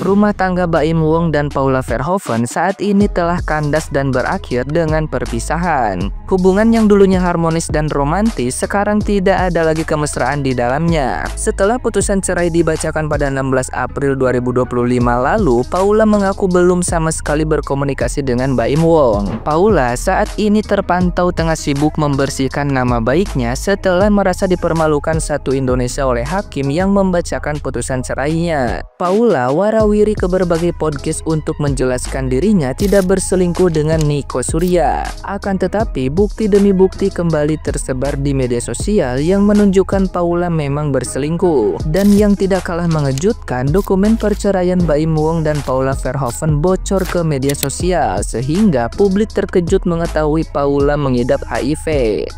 Rumah tangga Baim Wong dan Paula Verhoeven saat ini telah kandas dan berakhir dengan perpisahan. Hubungan yang dulunya harmonis dan romantis sekarang tidak ada lagi kemesraan di dalamnya. Setelah putusan cerai dibacakan pada 16 April 2025 lalu, Paula mengaku belum sama sekali berkomunikasi dengan Baim Wong. Paula saat ini terpantau tengah sibuk membersihkan nama baiknya setelah merasa dipermalukan satu Indonesia oleh hakim yang membacakan putusan cerainya. Paula warawiri ke berbagai podcast untuk menjelaskan dirinya tidak berselingkuh dengan Nico Surya. Akan tetapi bukti demi bukti kembali tersebar di media sosial yang menunjukkan Paula memang berselingkuh. Dan yang tidak kalah mengejutkan, dokumen perceraian Baim Wong dan Paula Verhoeven bocor ke media sosial sehingga publik terkejut mengetahui Paula mengidap HIV.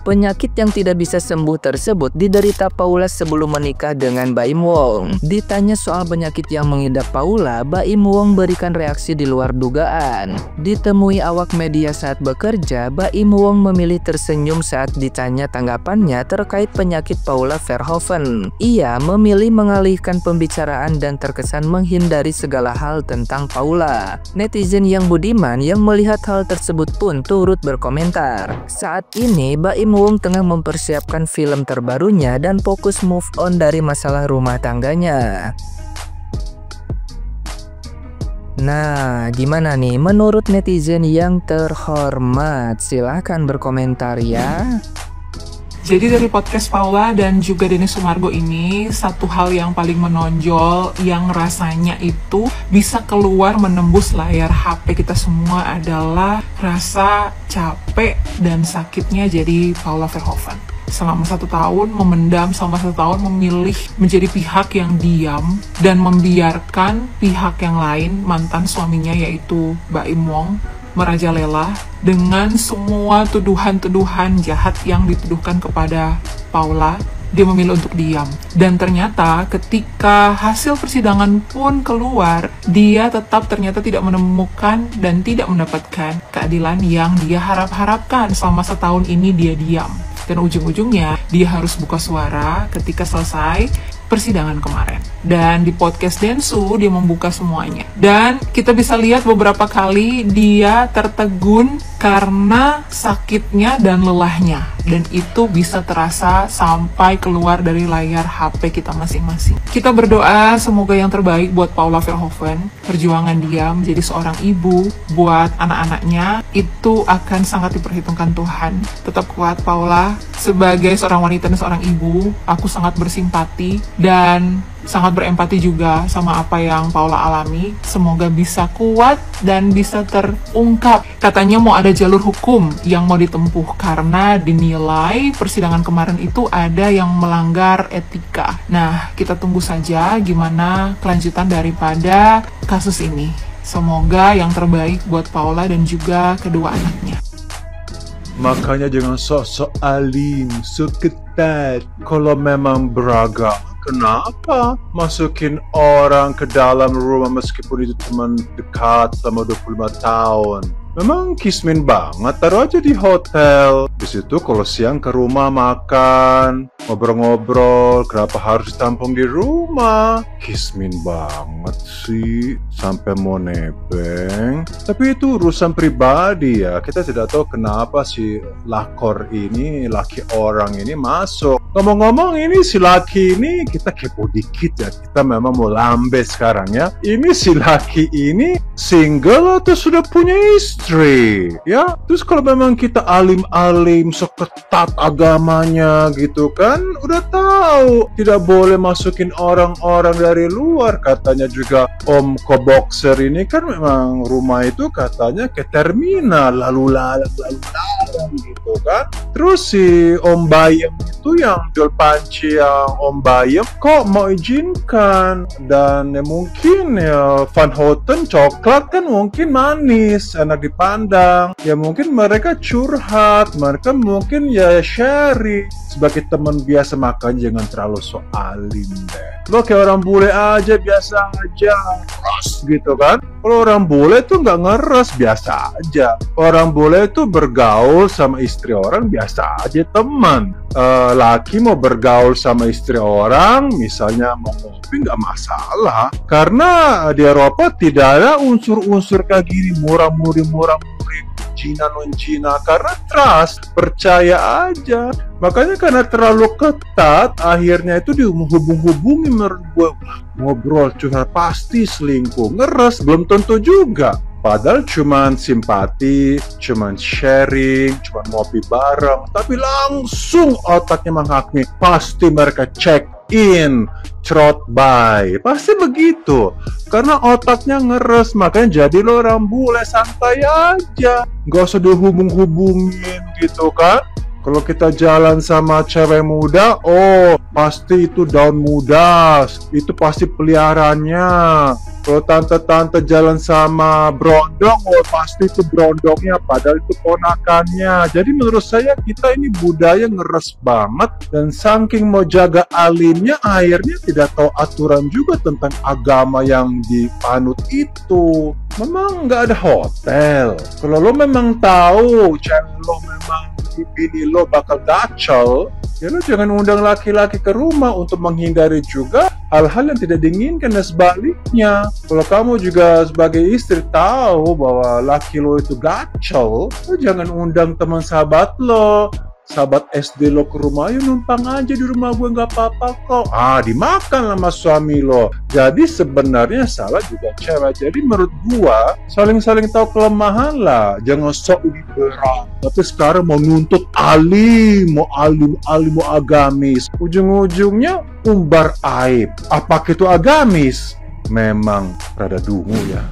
Penyakit yang tidak bisa sembuh tersebut diderita Paula sebelum menikah dengan Baim Wong. Ditanya soal penyakit yang mengidap Paula, Baim Wong berikan reaksi di luar dugaan. Ditemui awak media saat bekerja, Baim Wong memilih tersenyum saat ditanya tanggapannya terkait penyakit Paula Verhoeven. Ia memilih mengalihkan pembicaraan dan terkesan menghindari segala hal tentang Paula. Netizen yang budiman yang melihat hal tersebut pun turut berkomentar. Saat ini Baim Wong tengah mempersiapkan film terbarunya dan fokus move on dari masalah rumah tangganya. Nah, gimana nih menurut netizen yang terhormat? Silahkan berkomentar ya. Jadi dari podcast Paula dan juga Denny Sumargo ini, satu hal yang paling menonjol yang rasanya itu bisa keluar menembus layar HP kita semua adalah rasa capek dan sakitnya jadi Paula Verhoeven. Selama 1 tahun memendam, selama 1 tahun memilih menjadi pihak yang diam dan membiarkan pihak yang lain, mantan suaminya yaitu Baim Wong, merajalela dengan semua tuduhan-tuduhan jahat yang dituduhkan kepada Paula. Dia memilih untuk diam. Dan ternyata ketika hasil persidangan pun keluar, dia tetap ternyata tidak menemukan dan tidak mendapatkan keadilan yang dia harap-harapkan. Selama 1 tahun ini dia diam. Dan ujung-ujungnya dia harus buka suara ketika selesai persidangan kemarin. Dan di podcast Densu dia membuka semuanya. Dan kita bisa lihat beberapa kali dia tertegun karena sakitnya dan lelahnya. Dan itu bisa terasa sampai keluar dari layar HP kita masing-masing. Kita berdoa semoga yang terbaik buat Paula Verhoeven. Perjuangan dia menjadi seorang ibu buat anak-anaknya itu akan sangat diperhitungkan Tuhan. Tetap kuat Paula. Sebagai seorang wanita dan seorang ibu, aku sangat bersimpati dan sangat berempati juga sama apa yang Paula alami. Semoga bisa kuat dan bisa terungkap. Katanya mau ada jalur hukum yang mau ditempuh karena dinilai persidangan kemarin itu ada yang melanggar etika. Nah, kita tunggu saja gimana kelanjutan daripada kasus ini. Semoga yang terbaik buat Paula dan juga kedua anaknya. Makanya jangan sok-sok alim, sok ketat. Kalau memang beragama, kenapa masukin orang ke dalam rumah meskipun itu teman dekat selama 25 tahun? Memang kismin banget, taruh aja di hotel. Di situ kalau siang ke rumah makan, ngobrol-ngobrol, kenapa harus ditampung di rumah? Kismin banget sih, sampai mau nebeng. Tapi itu urusan pribadi ya, kita tidak tahu kenapa si lakor ini, laki orang ini masuk. Ngomong-ngomong ini si laki ini, kita kepo dikit ya, kita memang mau lambe sekarang ya. Ini si laki ini single atau sudah punya istri? Ya, terus kalau memang kita alim-alim, seketat agamanya gitu kan, udah tahu tidak boleh masukin orang-orang dari luar. Katanya juga Om Koboxer ini kan memang rumah itu katanya ke terminal, lalu lalang gitu kan. Terus si Om Bayem itu yang jual panci yang Om Bayem kok mau izinkan, dan ya mungkin ya Van Houten coklat kan mungkin manis, enak dipandang. Ya mungkin mereka curhat, mereka mungkin ya sharing sebagai teman biasa, makanya jangan terlalu so alim deh. Lo kayak orang bule aja, biasa aja, cross gitu kan. Kalau orang bule tuh nggak ngeres, biasa aja. Orang bule tuh bergaul sama istri orang biasa aja, teman. Laki mau bergaul sama istri orang, misalnya mau ngopi, nggak masalah. Karena di Eropa tidak ada unsur-unsur kayak gini, murah-muri, Cina non Cina, karena trust, percaya aja. Makanya karena terlalu ketat, akhirnya itu dihubung-hubungi menurut gue. Ngobrol curhat pasti selingkuh, ngeres belum tentu juga. Padahal cuman simpati, cuman sharing, cuman ngopi bareng, tapi langsung otaknya menghakimi. Pasti mereka check in, trot by, pasti begitu. Karena otaknya ngeres, makanya jadi lo orang bule, santai aja, nggak usah dihubung-hubungin gitu kan. Kalau kita jalan sama cewek muda, oh pasti itu daun muda, itu pasti peliharaannya. Kalau tante-tante jalan sama brondong, oh pasti itu brondongnya, padahal itu ponakannya. Jadi menurut saya kita ini budaya ngeres banget, dan saking mau jaga alimnya, akhirnya tidak tahu aturan juga tentang agama yang dipanut itu. Memang nggak ada hotel. Kalau lo memang tahu cewek lo memang bini lo bakal gacel, ya lo jangan undang laki-laki ke rumah untuk menghindari juga hal-hal yang tidak diinginkan dan sebaliknya. Kalau kamu juga sebagai istri tahu bahwa laki lo itu gacel, lo jangan undang teman sahabat lo, sahabat SD lo ke rumah, ayo numpang aja di rumah gue, nggak apa-apa kok. Dimakan sama suami lo. Jadi sebenarnya salah juga cewek. Jadi menurut gua saling-saling tahu kelemahan lah. Jangan sok liberal. Tapi sekarang mau nuntut alim, mau agamis. Ujung-ujungnya umbar aib. Apakah itu agamis? Memang rada dungu ya.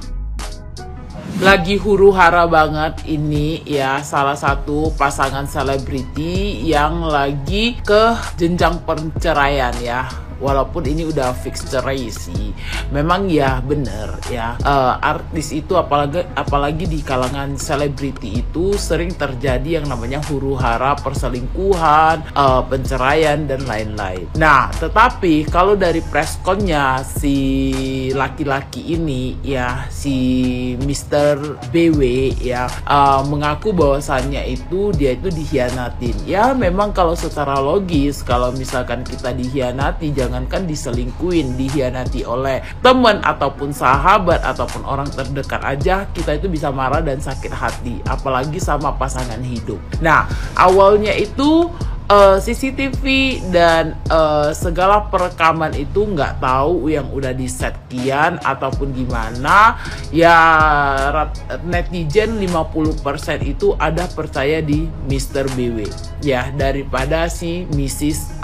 Lagi huru-hara banget ini ya, salah satu pasangan selebriti yang lagi ke jenjang perceraian ya. Walaupun ini udah fix cerai sih, memang ya bener ya, artis itu apalagi di kalangan selebriti itu sering terjadi yang namanya huru-hara, perselingkuhan, penceraian dan lain-lain. Nah, tetapi kalau dari pressconnya si laki-laki ini ya, si Mr. BW ya, mengaku bahwasannya itu dia itu dikhianatin. Ya memang kalau secara logis, kalau misalkan kita dikhianati, jangankan diselingkuin, dikhianati oleh teman ataupun sahabat ataupun orang terdekat aja, kita itu bisa marah dan sakit hati, apalagi sama pasangan hidup. Nah, awalnya itu CCTV dan segala perekaman itu nggak tahu yang udah di set kian ataupun gimana ya, netizen 50% itu ada percaya di Mr. BW ya daripada si Mrs.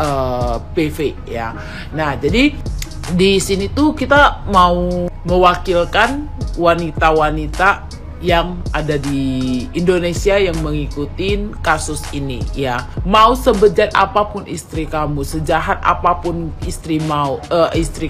PV ya. Nah, jadi di sini tuh kita mau mewakilkan wanita-wanita yang ada di Indonesia yang mengikuti kasus ini ya. Mau sebejat apapun istri kamu, sejahat apapun istri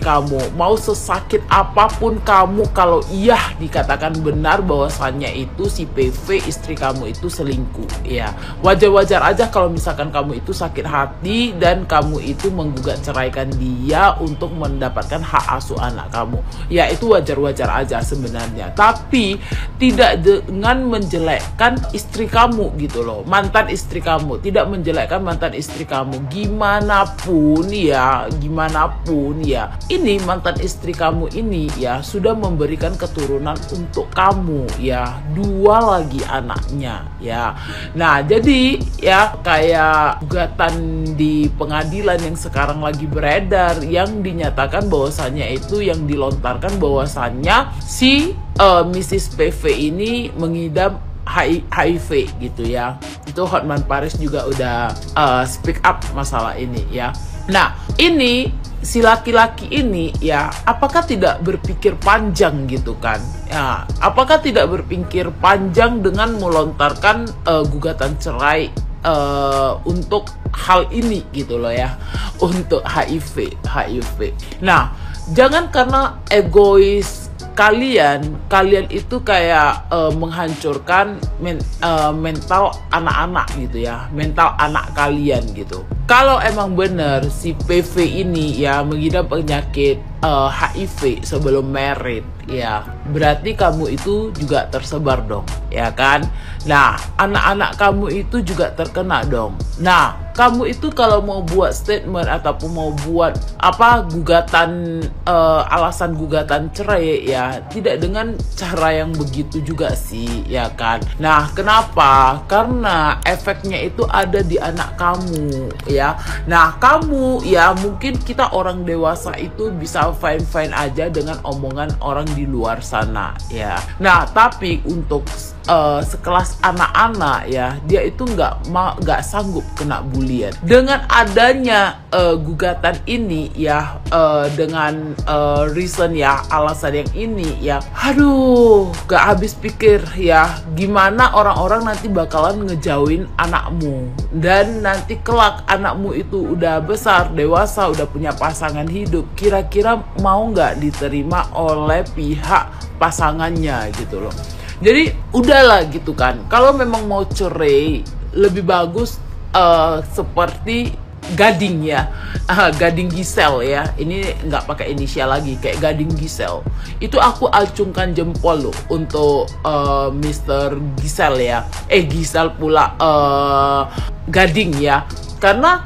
kamu, mau sesakit apapun kamu, kalau iya dikatakan benar bahwasannya itu si PV istri kamu itu selingkuh ya, wajar-wajar aja kalau misalkan kamu itu sakit hati dan kamu itu menggugat ceraikan dia untuk mendapatkan hak asuh anak kamu ya, itu wajar-wajar aja sebenarnya. Tapi tidak dengan menjelekkan istri kamu gitu loh, mantan istri kamu, tidak menjelekkan mantan istri kamu gimana pun ya, ini mantan istri kamu ini ya sudah memberikan keturunan untuk kamu ya, 2 lagi anaknya ya. Nah, jadi ya kayak gugatan di pengadilan yang sekarang lagi beredar yang dinyatakan bahwasannya itu, yang dilontarkan bahwasannya si Mrs. PV ini mengidap HIV gitu ya. Itu Hotman Paris juga udah speak up masalah ini ya. Nah, ini si laki-laki ini ya, apakah tidak berpikir panjang gitu kan ya, apakah tidak berpikir panjang dengan melontarkan gugatan cerai untuk hal ini gitu loh ya, untuk HIV. Nah, jangan karena egois kalian itu kayak menghancurkan mental anak-anak gitu ya, mental anak kalian gitu. Kalau emang bener si PV ini ya mengidap penyakit HIV sebelum married ya, berarti kamu itu juga tersebar dong, ya kan? Nah, anak-anak kamu itu juga terkena dong. Nah, kamu itu kalau mau buat statement ataupun mau buat gugatan, alasan gugatan cerai ya, tidak dengan cara yang begitu juga sih, ya kan? Nah, kenapa? Karena efeknya itu ada di anak kamu ya. Nah, kamu ya, mungkin kita orang dewasa itu bisa fine-fine aja dengan omongan orang di luar sana ya. Nah, tapi untuk sekelas anak-anak ya, dia itu nggak sanggup kena bulian. Dengan adanya gugatan ini ya, dengan reason ya, alasan yang ini ya, aduh, gak habis pikir ya, gimana orang-orang nanti bakalan ngejauhin anakmu. Dan nanti kelak anakmu itu udah besar, dewasa, udah punya pasangan hidup, kira-kira mau nggak diterima oleh pihak pasangannya gitu loh. Jadi udahlah gitu kan. Kalau memang mau cerai, lebih bagus seperti Gading ya, Gading Gisel ya. Ini nggak pakai inisial lagi, kayak Gading Gisel. Itu aku acungkan jempol loh untuk Mr. Gisel ya. Gisel pula, Gading ya. Karena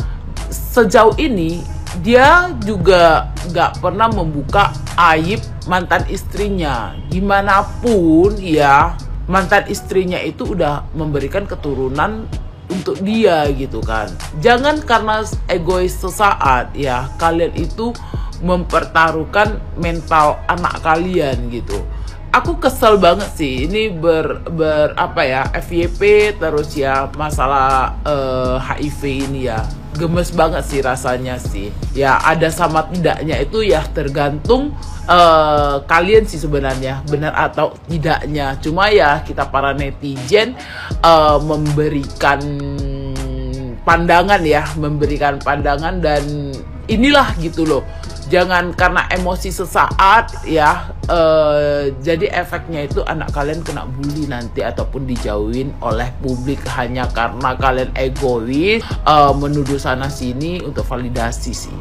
sejauh ini dia juga nggak pernah membuka aib mantan istrinya. Gimana pun ya, mantan istrinya itu udah memberikan keturunan untuk dia gitu kan. Jangan karena egois sesaat ya, kalian itu mempertaruhkan mental anak kalian gitu. Aku kesel banget sih ini FYP terus ya, masalah HIV ini ya. Gemes banget sih rasanya sih. Ya, ada sama tidaknya itu ya tergantung kalian sih sebenarnya, benar atau tidaknya. Cuma ya kita para netizen memberikan pandangan ya, memberikan pandangan, dan inilah gitu loh. Jangan karena emosi sesaat ya, jadi efeknya itu anak kalian kena bully nanti ataupun dijauhin oleh publik hanya karena kalian egois, menuduh sana sini untuk validasi sih.